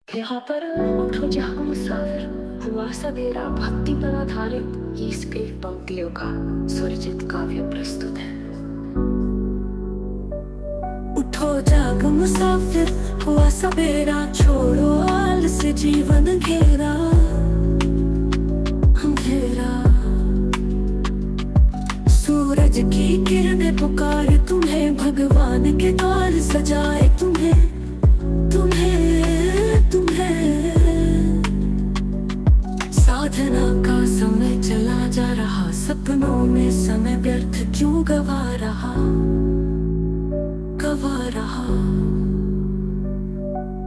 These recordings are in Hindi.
यहाँ पर उठो जहाँ मुसाफिर हुआ सवेरा भक्ति पर आधारित इस कई पंक्तियों का स्वरचित काव्य प्रस्तुत है। उठो जाग मुसाफिर हुआ सवेरा, छोड़ो आलस जीवन घेरा अंधेरा। सूरज की किरणें पुकारे तुम्हें, भगवान के द्वार सजाए तुम्हें तुम्हें तुम्हें। साधना का समय चला जा रहा, सपनों में समय व्यर्थ क्यों गवा रहा गवा रहा।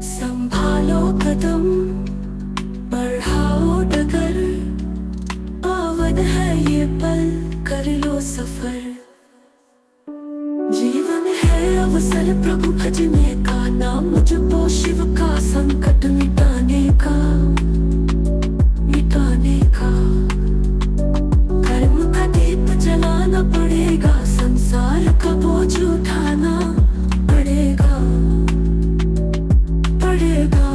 संभालो कदम बढ़ाओ डगर, पावन है ये पल कर लो सफर। जीवन है अवसर प्रभु भजने का, नाम जपो शिव का संकट मिटाने का मिटाने का। कर्म का दीप जलाना पड़ेगा, संसार का बोझ उठाना पड़ेगा पड़ेगा।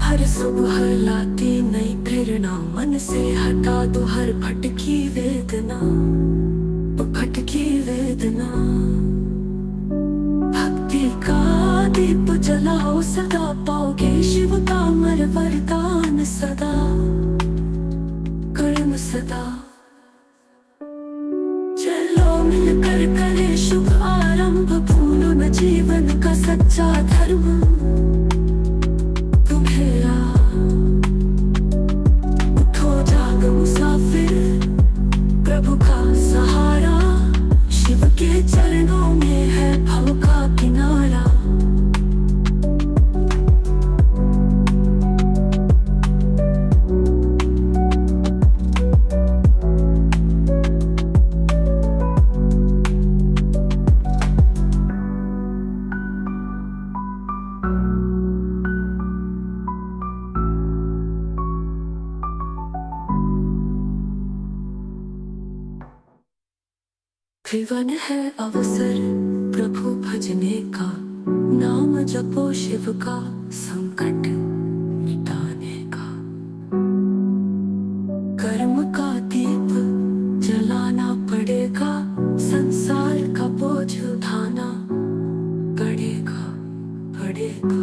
हर सुबह लाती नई प्रेरणा, मन से हटा दो हर भटकी वेदना भटकी वेदना। भक्ति का दीप जलाओ सदा, पाओगे शिव का अमर वरदान सदा कर्म सदा। चलो मिलकर करे शुभ आरंभ, भूलो न जीवन का सच्चा धर्म तुम्हें। उठो जाग मुसाफिर प्रभु का सहारा, शिव के चरणों में है भव का किनारा। जीवन है अवसर प्रभु भजने का, नाम जपो शिव का संकट मिटाने का। कर्म का दीप जलाना पड़ेगा, संसार का बोझ उठाना पड़ेगा पड़ेगा।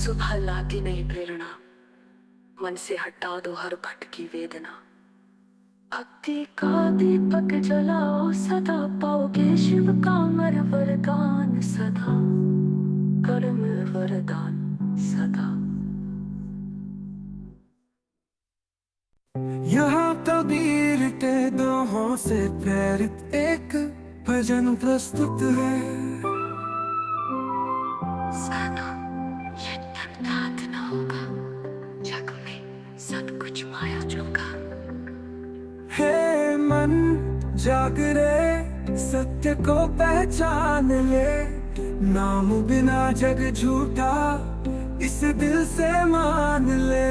सुबह लाती नई प्रेरणा, मन से हटा दो हर भटकी वेदना। भक्ति का दीपक जलाओ सदा, पाओगे शिव का अमर वरदान सदा कर्म वरदान सदा। यहाँ कबीर के दोहों से प्रेरित एक भजन प्रस्तुत है। हे मन जाग रे, सत्य को पहचान ले, नाम बिना जग झूठा इस दिल से मान ले।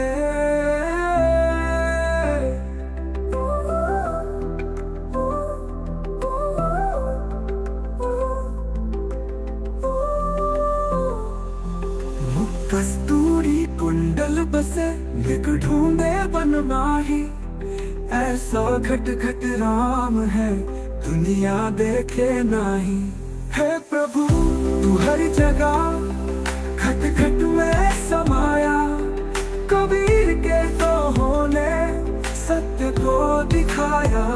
कस्तूरी कुंडल बसे बिक ढूंढे बन माही, ऐसा घट घट राम है दुनिया देखे नाही। है प्रभु तू हर जगह घट घट में समाया, कबीर के दोहों ने सत्य को दिखाया।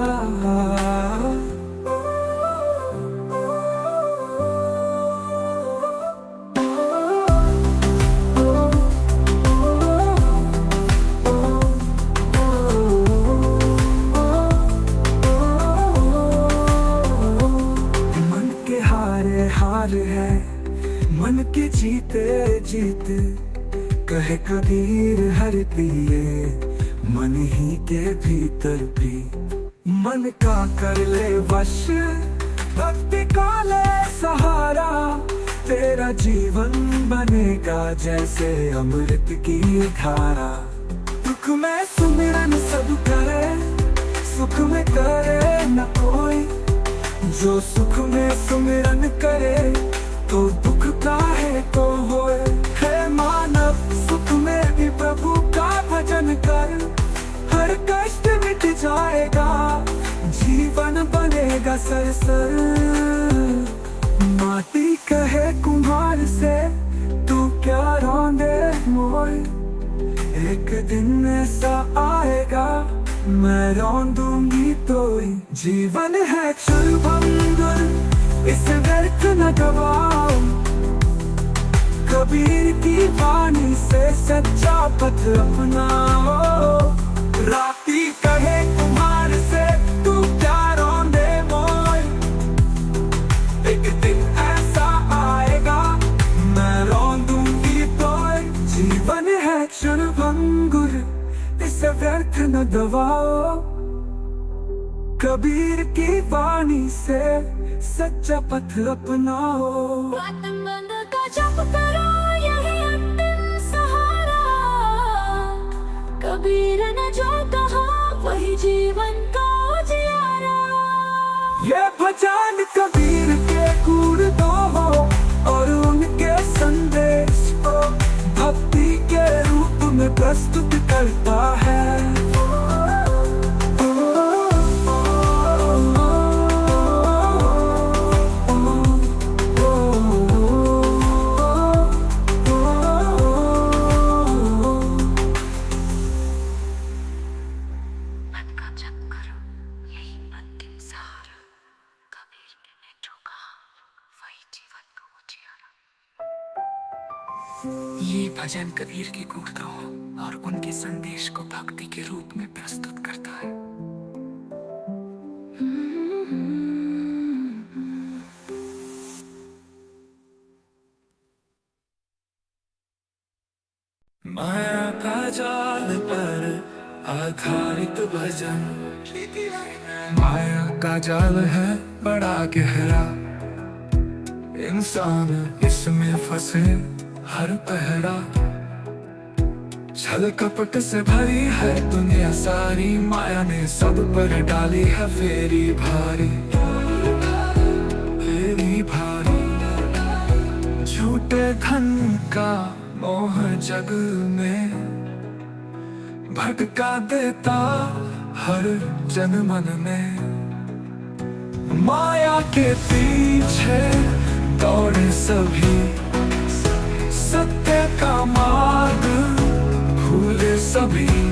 हार है मन के जीते जीत, कहे कबीर हर पिए मन ही के भीतर भी। मन का कर ले वश, भक्ति का ले सहारा, तेरा जीवन बनेगा जैसे अमृत की धारा। दुख में सुमिरन सब करे, सुख में करे न कोई। जो सुख में सुमिरन करे तो दुख काहे को होए। हे मानव सुख में भी प्रभु का भजन कर, हर कष्ट मिट जाएगा, जीवन बनेगा सरसर। माटी कहे कुम्हार से तू क्या रौंदे मोर, एक दिन ऐसा आएगा मैं रौंदूंगी तोई। जीवन है क्षणभंगुर इसे व्यर्थ न गवाओ, कबीर की वाणी से सच्चा पथ अपनाओ। राती कहे कुम्हार से तू क्या रौंदे मोर, एक दिन ऐसा आएगा मैं रौंदूंगी तोई। जीवन है क्षणभंगुर इसे व्यर्थ न दबाओ, कबीर की वाणी से सच्चा पथ अपनाओ। आत्मबंध का जप करो यही अंतिम सहारा, कबीर ने जो कहा वही जीवन का उजियारा। ये भजन कबीर के गुण दो हो और उनके संदेश को भक्ति के रूप में प्रस्तुत करता है। मन का जप करो यही अंतिम सहारा, कबीर ने जो कहा वही जीवन का उजियारा। ये भजन कबीर की गुणता हो और उनके संदेश को भक्ति के रूप में प्रस्तुत करता है। माया का जाल पर आधारित भजन, माया का जाल है बड़ा गहरा, इंसान इसमें फंसे हर पहरा। छल कपट से भरी है दुनिया सारी, माया ने सब पर डाली है फेरी भारी, फेरी भारी। झूठे धन का मोह जग में भटका देता हर जन मन में। माया के पीछे दौड़े सभी, सत्य का मार्ग भूले सभी।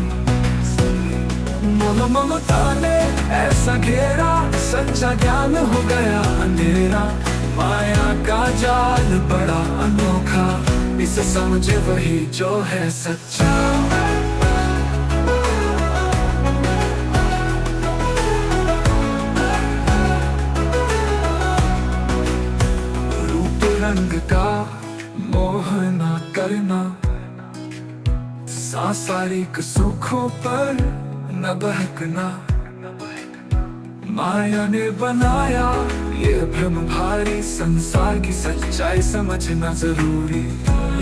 ममता ने ऐसा घेरा, सच्चा ज्ञान हो गया अंधेरा। माया का जाल बड़ा अनोखा, इसे समझे वही जो है सच्चा। रूप रंग का मोह न करना, सांसारिक सुखों पर न बहकना। माया ने बनाया ये भ्रम भारी, संसार की सच्चाई समझना जरूरी।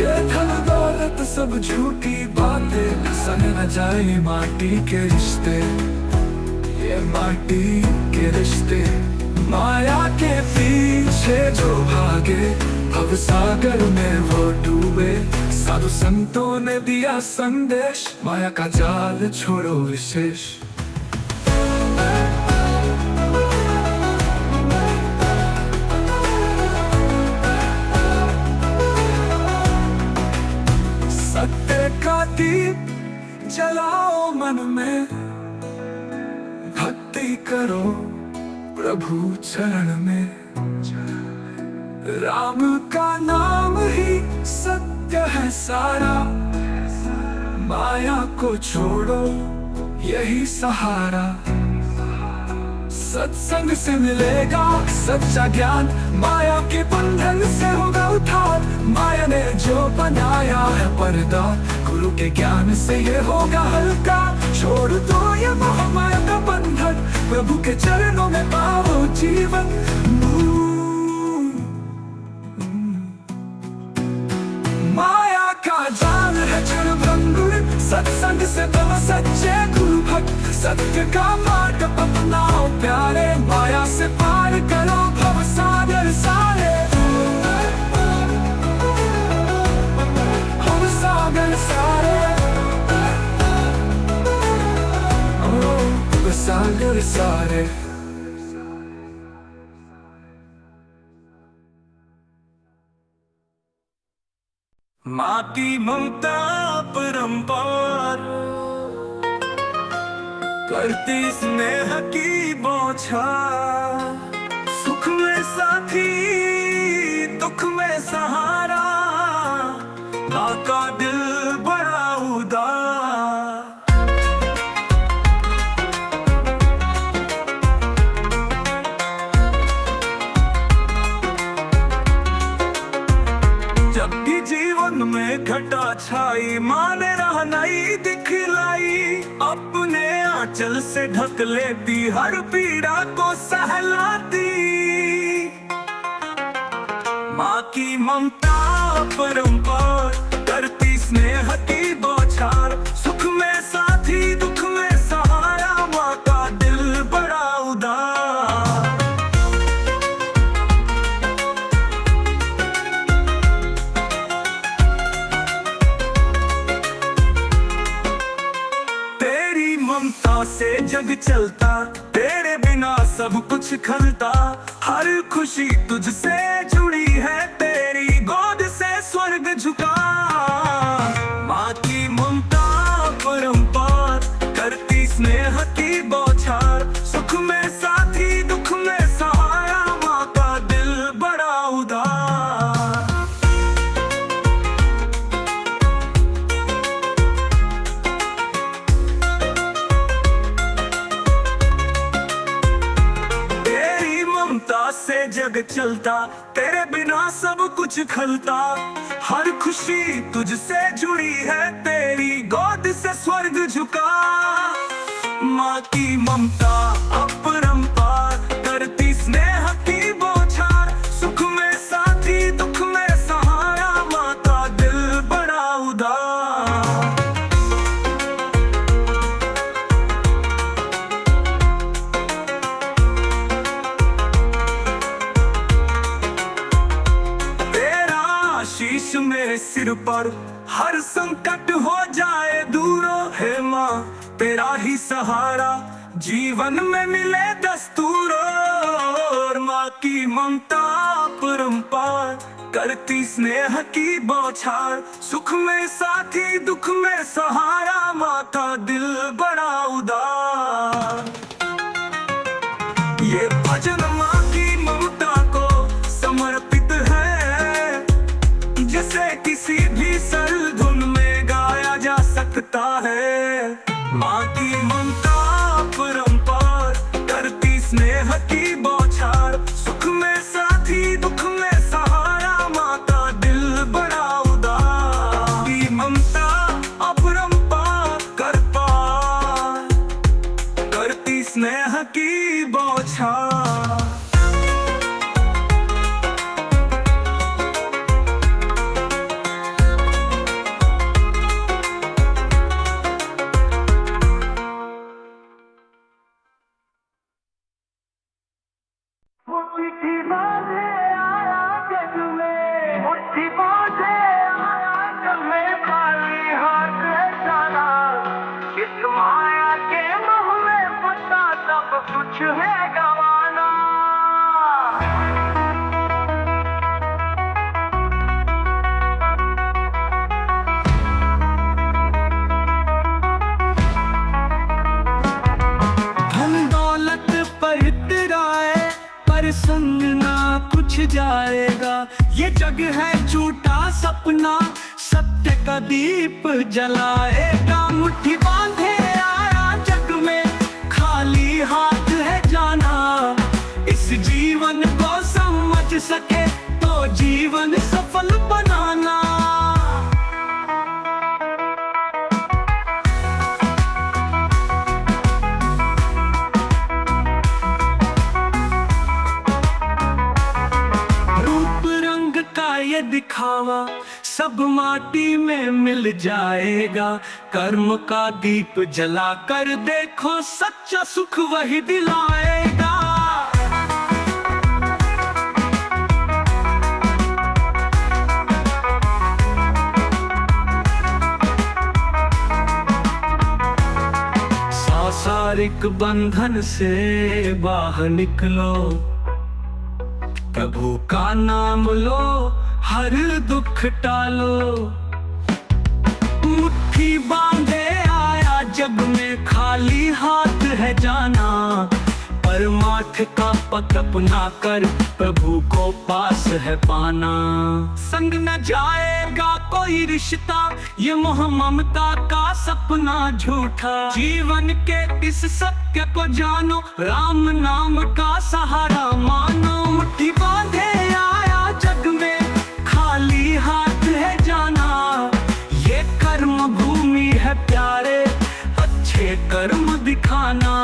ये धन दौलत सब झूठी बातें, संग न जाए माटी के रिश्ते, ये माटी के रिश्ते। माया के पीछे जो भागे भव सागर में वो डूबे। साधु संतों ने दिया संदेश, माया का जाल छोड़ो विशेष। सत्य का दीप जलाओ मन में, भक्ति करो प्रभु चरण में। राम का नाम ही सत्य है सारा, माया को छोड़ो यही सहारा। सत्संग से मिलेगा सच्चा ज्ञान, माया के बंधन से होगा उद्धार। माया ने जो बनाया है पर्दा, गुरु के ज्ञान से ये होगा हल्का। छोड़ दो ये मोह माया का बंधन, प्रभु के चरणों में पाओ जीवन। माया का जाल है क्षणभंगुर, सत्संग से बनो सच्चे गुरु भक्त, सत्य का मार्ग अपनाओ प्यारे, माया से पार करो भव सागर सारे, भव सागर सारे, भव सागर सारे। माँ की ममता परंपार करती स्नेह की बौछार, सुख में साथी दुख में सहारा, माँ का दिल बड़ा उदार। जब भी जीवन में घटा छाई, माँ ने राह नई दिखलाई, अपने आंचल से ढक लेती हर पीड़ा को सहलाती। माँ की ममता परंपार करती स्नेह की बौछार, सुख में साथी दुख में सहारा, माँ का दिल बड़ा उदार। तेरी ममता से जग चलता, तेरे बिना सब कुछ खलता, हर खुशी तुझसे जुड़ी है, तेरी गोद से स्वर्ग झुका। माँ की ममता परंपार करती स्नेह की बौछार, सुख में साथी दुख में सहारा, माँ का दिल बड़ा उदार। तेरी ममता से जग चलता, तेरे बिना सब कुछ खलता, हर खुशी तुझसे जुड़ी है, तेरी गोद से स्वर्ग झुका। माँ की ममता अपरंपार करती स्नेह की बौछार, सुख में साथी दुख में सहारा, माँ का दिल बड़ा उदार। शीश मेरे सिर पर हर संकट हो जाए दूर, हे माँ तेरा ही सहारा जीवन में मिले दस्तूर। और माँ की ममता परंपार करती स्नेह की बौछार, सुख में साथी दुख में सहारा, माँ का दिल बड़ा उदार। ये भजन माँ की ममता को समर्पित है, जिसे किसी भी सरल धुन में गाया जा सकता है। माँ की ममता परंपार करती स्नेह की बौछार, सुख में साथी दुख में सहारा, माँ का दिल बड़ा उदार। की ममता अपरंपार करती स्नेह की बौछार। कुछ है गवाना, धन दौलत पर इतराए, पर संग ना कुछ जाएगा। ये जग है झूठा सपना, सत्य का दीप जलाएगा। मुट्ठी बांधे आया जग में, खाली हाथ है जाना। इस जीवन को समझ सके तो जीवन सफल बनाना। रूप रंग का ये दिखावा सब माटी में मिल जाएगा। कर्म का दीप जला कर देखो, सच्चा सुख वही दिलाएगा। सांसारिक बंधन से बाहर निकलो, प्रभु का नाम लो, हर दुख टालो। मुट्ठी बांधे आया जग में, खाली हाथ है जाना। परमार्थ का पथ अपना कर, प्रभु को पास है पाना। संग न जाएगा कोई रिश्ता, ये मोह ममता का सपना झूठा। जीवन के इस सत्य को जानो, राम नाम का सहारा मानो। मुट्ठी बांधे आया जग में, खाली हाथ है जाना। ये कर्म भूमि है प्यारे, अच्छे कर्म दिखाना।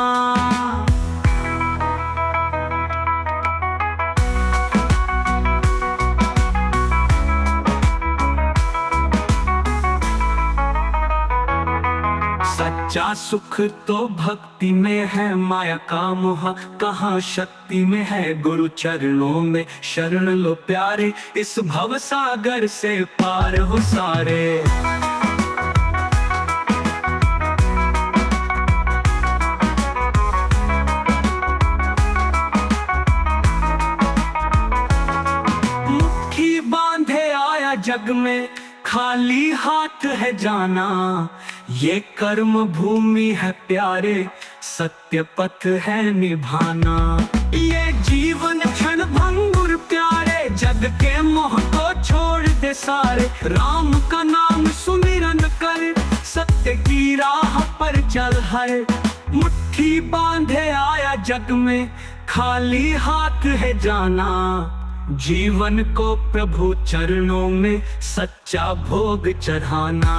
सच्चा सुख तो भक्ति में है, माया का मोह कहाँ शक्ति में है। गुरु चरणों में शरण लो प्यारे, इस भव सागर से पार हो सारे। मुट्ठी बांधे आया जग में, खाली हाथ है जाना। ये कर्म भूमि है प्यारे, सत्य पथ है निभाना। ये जीवन क्षण भंगुर प्यारे, जग के मोह को छोड़ दे सारे। राम का नाम सुमिरन कर, सत्य की राह पर चल हर। मुट्ठी बांधे आया जग में, खाली हाथ है जाना। जीवन को प्रभु चरणों में सच्चा भोग चढ़ाना।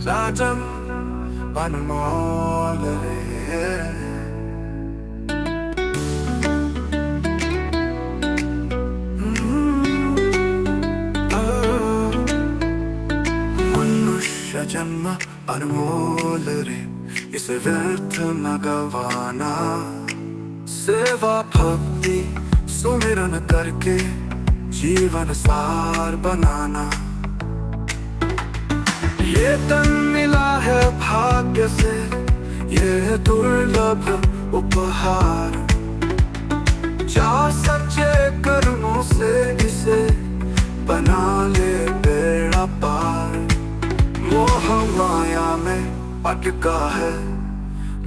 Zaten benim oğullarım मनुष्य जन्म अनमोल रे, इसे व्यर्थ न गवाना। सेवा भक्ति सुमिरन करके जीवन सार बनाना। ये तन मिला है भाग्य से, ये दुर्लभ उपहार। जा सच्चे कर्मों से इसे बना ले बेड़ा पार। मोह माया में अटका है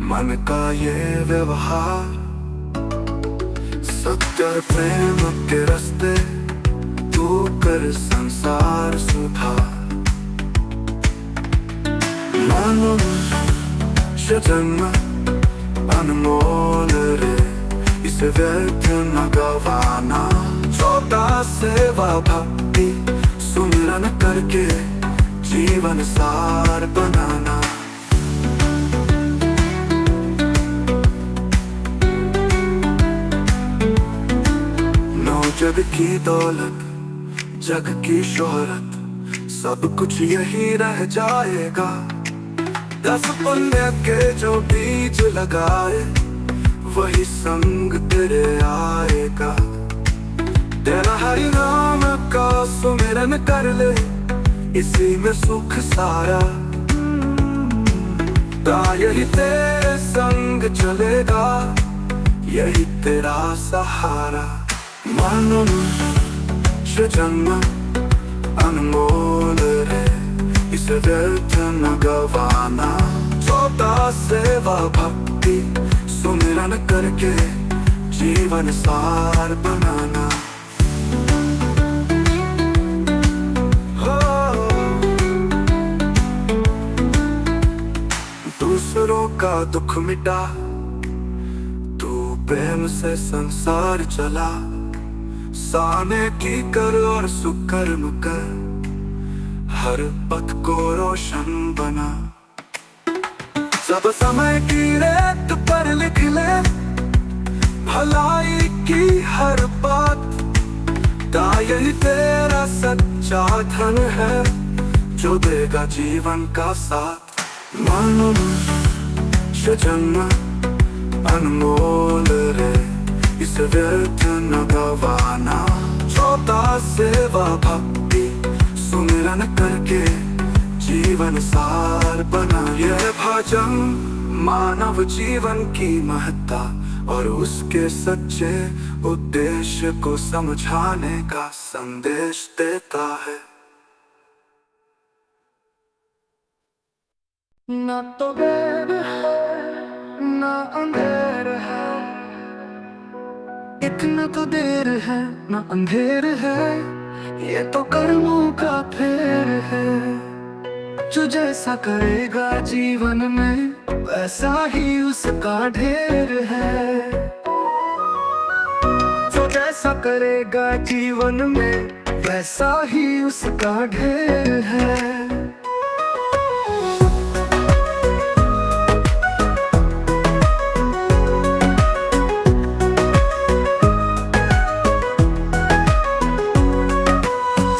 मन का ये व्यवहार। सत्य और प्रेम के रास्ते तू कर संसार सुधार। मनुष्य जन्म अनमोल रे, इसे व्यर्थ न गवाना। छोटा सेवा भक्ति सुमिरन करके जीवन सार बनाना। नौ जग की दौलत, जग की शोहरत, सब कुछ यही रह जाएगा। 10 पुण्य के जो बीज लगाए, वही संग तेरे आएगा। तेरा हरि नाम का सुमिरन कर ले, इसी में सुख सारा। यही तेरे संग चलेगा, यही तेरा सहारा। मनुष्य जन्म अनमोल रे, इसे व्यर्थ न गवाना। छोटा सेवा भक्ति सुमिरन करके जीवन सार बनाना। हो दूसरों का दुख मिटा, तू प्रेम से संसार चला। साने की कर और सुकर्म कर, हर पथ को रोशन बना। सब समय की रेत पर लिख ले भलाई की हर बात। यही तेरा सच्चा धन है जो देगा जीवन का साथ। मनुष्य जन्म अनमोल रे, इस व्यर्थ न गवाना। छोटा सेवा भक्ति सुमिरन करके जीवन सार बना। यह भजन मानव जीवन की महत्ता और उसके सच्चे उद्देश्य को समझाने का संदेश देता है। ना तो देर है ना अंधेर है, इतना तो देर है ना अंधेर है। ये तो कर्मों का फेर है, जो जैसा करेगा जीवन में वैसा ही उसका ढेर है। जो जैसा करेगा जीवन में वैसा ही उसका ढेर है।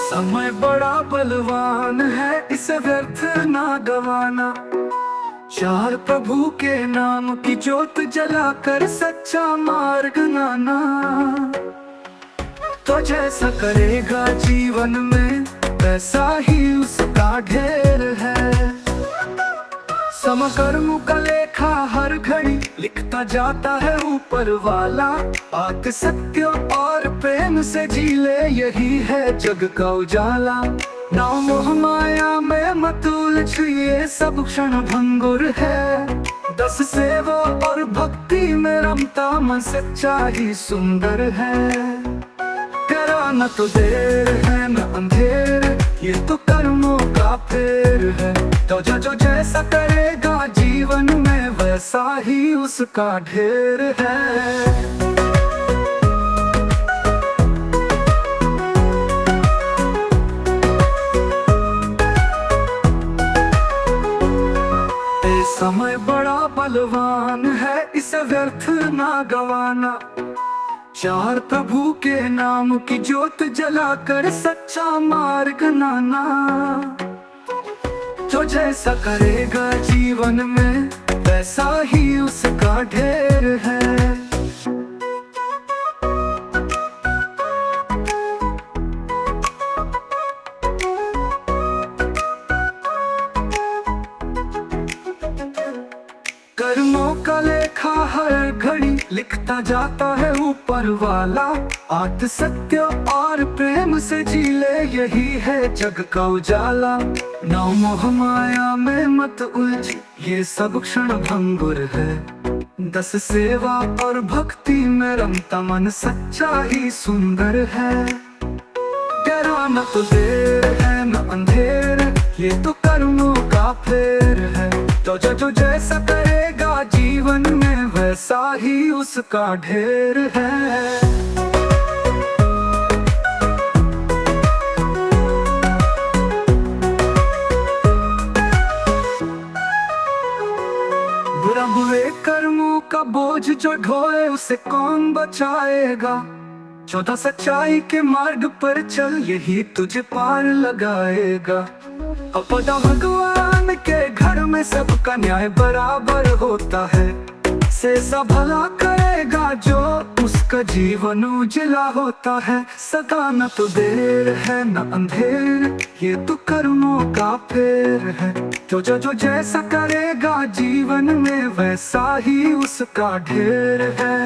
समय बड़ा बलवान है, इसे व्यर्थ ना गवाना। चार प्रभु के नाम की ज्योत जलाकर सच्चा मार्ग नाना। तो जैसा करेगा जीवन में वैसा ही उसका ढेर है। समकर्म का लेखा हर घड़ी लिखता जाता है ऊपर वाला। बात सत्य और प्रेम से जी ले, यही है जग का उजाला। ना मोह माया में मत उलझ, ये सब क्षण भंगुर है। दस सेवा और भक्ति में रमता मन सच्चा ही सुंदर है। करा न तो देर है न अंधेर, ये तो कर्मों का फेर है। तो जो जैसा करेगा जीवन में वैसा ही उसका ढेर है। समय बड़ा बलवान है, इसे व्यर्थ ना गवाना। चार प्रभु के नाम की ज्योत जलाकर सच्चा मार्ग नाना। जो जैसा करेगा जीवन में वैसा ही उसका ढेर है। कर्मों का लेखा हर घड़ी लिखता जाता है ऊपर वाला। आत्म सत्य और प्रेम से जी ले, यही है जग का उजाला। ना मोह माया में मत उलझ, ये सब क्षण भंगुर है। दस सेवा और भक्ति में रमता मन सच्चा ही सुंदर है। डरा न तो देर है न अंधेर, ये तो कर्मों का फेर है। तो जो जैसा करेगा जीवन में वैसा ही उसका ढेर है। बुरे कर्मों का बोझ जो ढोए उसे कौन बचाएगा। चौथा सच्चाई के मार्ग पर चल, यही तुझे पार लगाएगा। अपदा भगवान के घर में सबका न्याय बराबर होता है। से भला करेगा जो उसका जीवन उजला होता है। सदा न तो देर है न अंधेर, ये तो कर्मों का फेर है। जो जैसा करेगा जीवन में वैसा ही उसका ढेर है।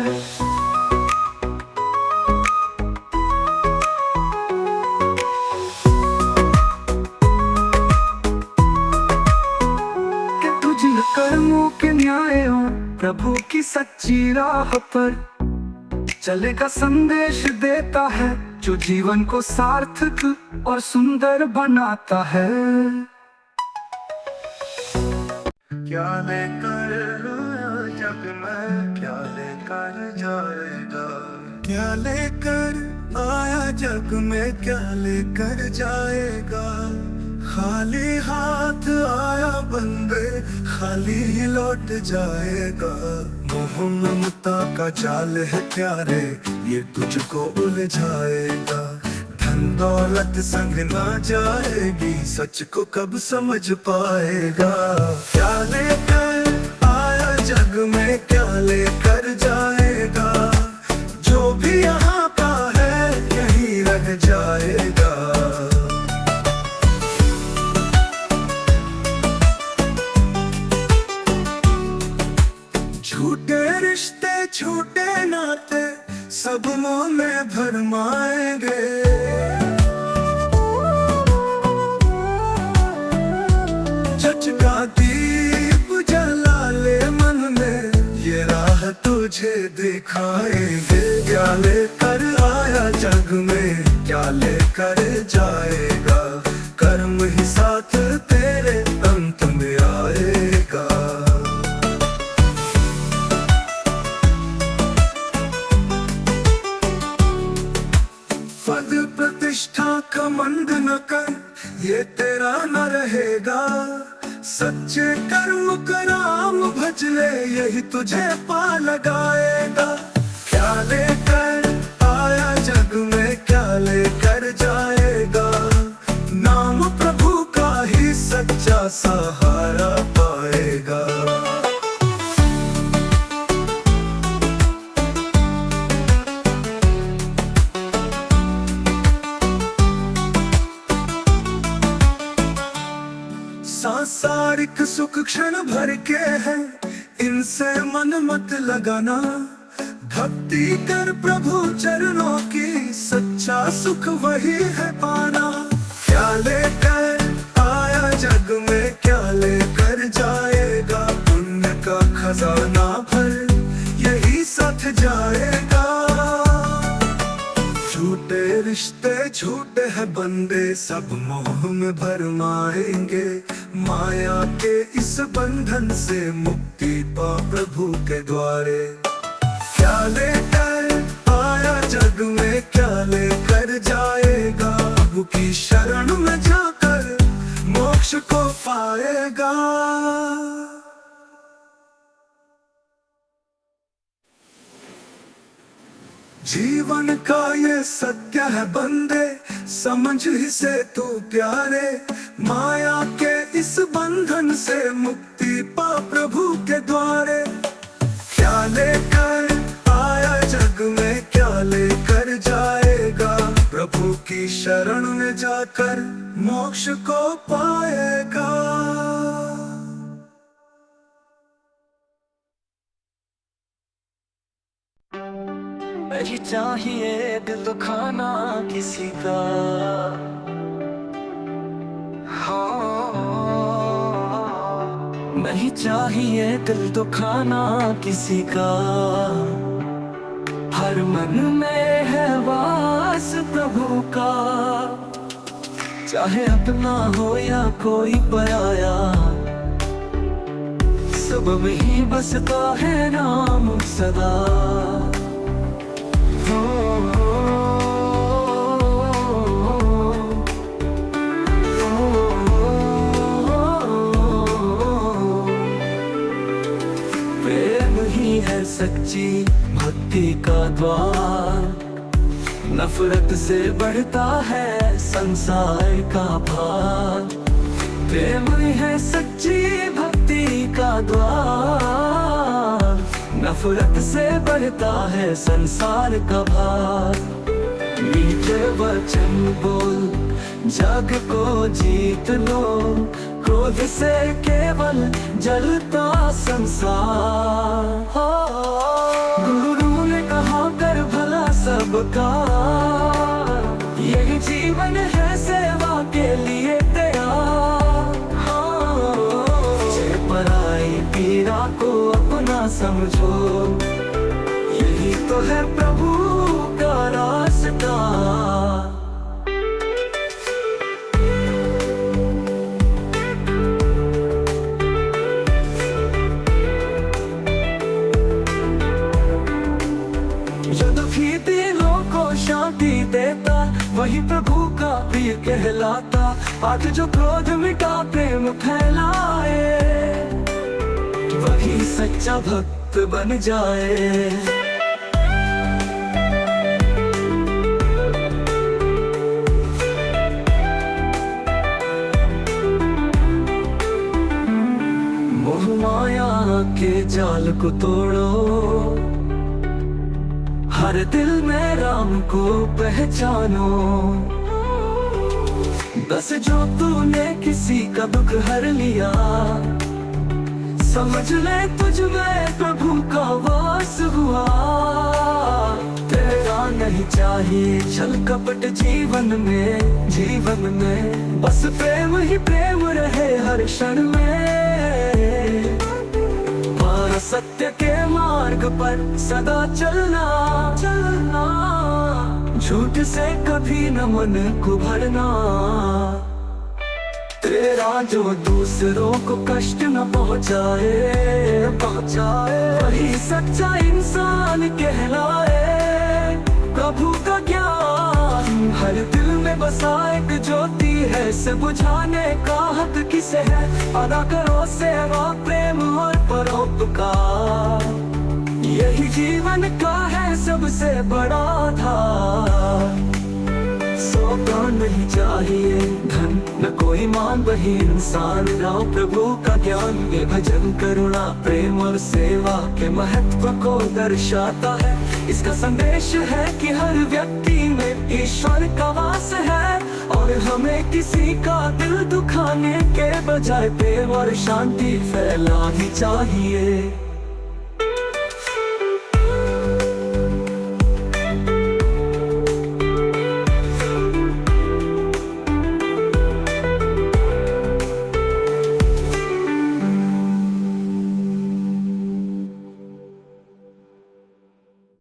कर्मों सच्ची राह पर चलेगा, संदेश देता है जो जीवन को सार्थक और सुंदर बनाता है। क्या लेकर आया जग में, क्या लेकर जाएगा, क्या लेकर आया जग में, क्या लेकर जाएगा। खाली हाथ आया बंदे, खाली ही लौट जाएगा। मोह ममता का जाल है प्यारे, ये तुझको उलझाएगा। धन दौलत संग ना जाएगी, सच को कब समझ पाएगा। क्या लेकर आया जग में, क्या लेकर जाएगा। जो भी यहाँ का है यही रह जाएगा। झूठे रिश्ते झूठे नाते सब मोह में भरमाएंगे। सच का दीप जला ले मन में, ये राह तुझे दिखाएंगे। क्या लेकर आया जग में, क्या लेकर जाएगा। कर्म ही साथ तेरे अंत में आएगा। पद प्रतिष्ठा का मंद न कर, ये तेरा न रहेगा। सच्चे कर्म कराम भज ले, यही तुझे पा लगाएगा। क्या लेकर आया जग में, क्या लेकर जाएगा। नाम प्रभु का ही सच्चा सहारा पाएगा। सांसारिक सुख क्षण भर के हैं, इनसे मन मत लगाना। भक्ति कर प्रभु चरणों की, सच्चा सुख वही है पाना। क्या लेकर आया जग में, क्या लेकर जाएगा। पुण्य का खजाना भर यही साथ जाएगा। झूठे रिश्ते झूठे हैं बंदे, सब मोह में भरमाएंगे। माया के इस बंधन से मुक्ति पा प्रभु के द्वारे। क्या लेकर आया जग में, क्या लेकर जाएगा। प्रभु की शरण में जाकर मोक्ष को पाएगा। जीवन का ये सत्य है बंदे, समझ ही से तू प्यारे। माया के इस बंधन से मुक्ति पा प्रभु के द्वारे। क्या लेकर आया जग में, क्या लेकर जाएगा। प्रभु की शरण में जाकर मोक्ष को पाएगा। नहीं चाहिए दिल दुखाना किसी का। हाँ, नहीं चाहिए दिल दुखाना किसी का। हर मन में है वास प्रभु का। चाहे अपना हो या कोई पराया, सब में ही बसता है नाम सदा। प्रेम ही है सच्ची भक्ति का द्वार। नफरत से बढ़ता है संसार का भार। प्रेम ही है सच्ची भक्ति का द्वार। नफरत से बढ़ता है संसार का भार। मीठे वचन बोल जग को जीत लो। क्रोध से केवल जलता संसार। गुरु ने कहा कर भला सबका। यही जीवन है सेवा के लिए तैयार। पराई पीरा सत्ता को अपना समझो, यही तो है प्रभु का रास्ता। जो दुखी दिलों को शांति देता, वही प्रभु का प्रिय कहलाता। आज जो क्रोध मिटा प्रेम फैलाए, वही सच्चा भक्त बन जाए। मोह माया के जाल को तोड़ो, हर दिल में राम को पहचानो। बस जो तूने किसी का दुख हर लिया, समझ ले तुझ में प्रभु का वास हुआ। तेरा नहीं चाहिए छल कपट जीवन में, बस प्रेम ही प्रेम रहे हर क्षण में। सत्य के मार्ग पर सदा चलना, झूठ से कभी न मन को भरना। तेरा जो दूसरों को कष्ट न पहुँचाए, वही सच्चा इंसान कहलाए। प्रभु का ज्ञान हर दिल में बसा एक ज्योति है, से बुझाने का हक किसे है। अदा करो सेवा प्रेम और परोपकार, यही जीवन का है सबसे बड़ा आधार। सौदा नहीं चाहिए धन न कोई मान, वही इंसान लाओ प्रभु का ज्ञान। ये भजन करुणा प्रेम और सेवा के महत्व को दर्शाता है। इसका संदेश है कि हर व्यक्ति में ईश्वर का वास है, और हमें किसी का दिल दुखाने के बजाय प्रेम और शांति फैलानी चाहिए।